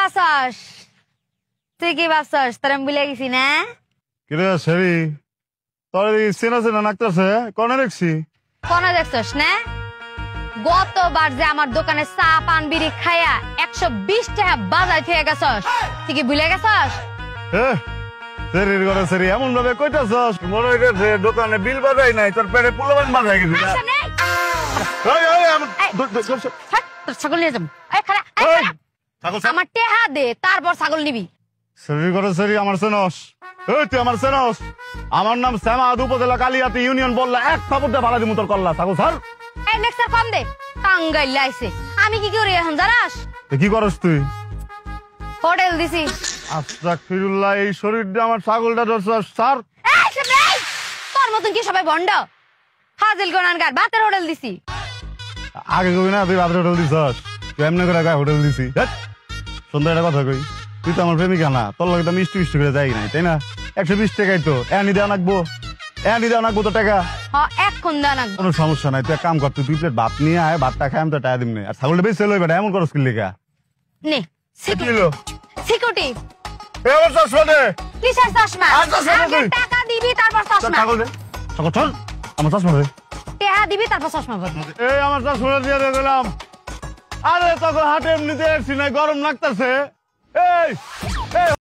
ভাবছস তুই কি ভাবছস তোর আমি ভুলে গেছি না কিরে সেরি তোর চেনা চেনা নাকতেছে কোনে দেখছি কোনে দেখছস না গতবার যে আমার দোকানে চা পান বিড়ি খায়া 120 টাকা বাজাই থেকে গেছস তুই কি ভুলে গেছস সেরির ঘরে সেরি এমন ভাবে কইতাছস মনে হইতেছে দোকানে বিল বাজাই নাই তোর পেটে পোলাবান বাজাই গেছে ছাগল নিয়ে যাবো আমার টেহা দে তারপর ছাগল নিবি সেরির ঘরে সেরি আমার সেনস তুই আমার সেনস আমার নাম শ্যামাদ উপজেলা কালিয়াতি ইউনিয়ন বললা এক থাপড়টা ভাড়া দিমু তোর কল্লা ছাগল স্যার এই লেকচার কম দে টাঙ্গাইল লাইছে আমি কি করি এখন জানাস কি করস তুই হোটেল দিছি আস্তাগফিরুল্লাহ এই শরীরটা আমার ছাগলটা ধরছস স্যার তোর মতন কি সবাই ভন্ড হাজিল গোনানগার ভাতের হোটেল দিছি আগে কবি না তুই ভাতের হোটেল দিছস তুই এমনি করে গায়ে হোটেল দিছি সুন্দর একটা কথা কই তুই তো আমার প্রেমিকা না তোর লগে তো মিষ্টি মিষ্টি করে যাই নাই তাই না 120 টাকাই তো এনি দেওয়া নাকবো তো টাকা এখন দেওয়া নাকবো কোনো সমস্যা নাই তুই এক কাম কর তুই 2 প্লেট ভাত নিয়ে আয় ভাতটা খাই আমি তো টাকা দিম না আর ছাগলটা বেশি লই বেটা এমন করস কি লেখা নে সিকিউরিটি এবার চশমা দে কিসের চশমা আগে টাকা দিবি তারপর চশমা ছাগল দে ছাগল চল আমার চশমা দে টাকা দিবি তারপর চশমা পরবি এই আমার চশমা দিয়ে গেলাম আরে তখন হাটে এমনিতে এসছি না গরম লাগতেছে এই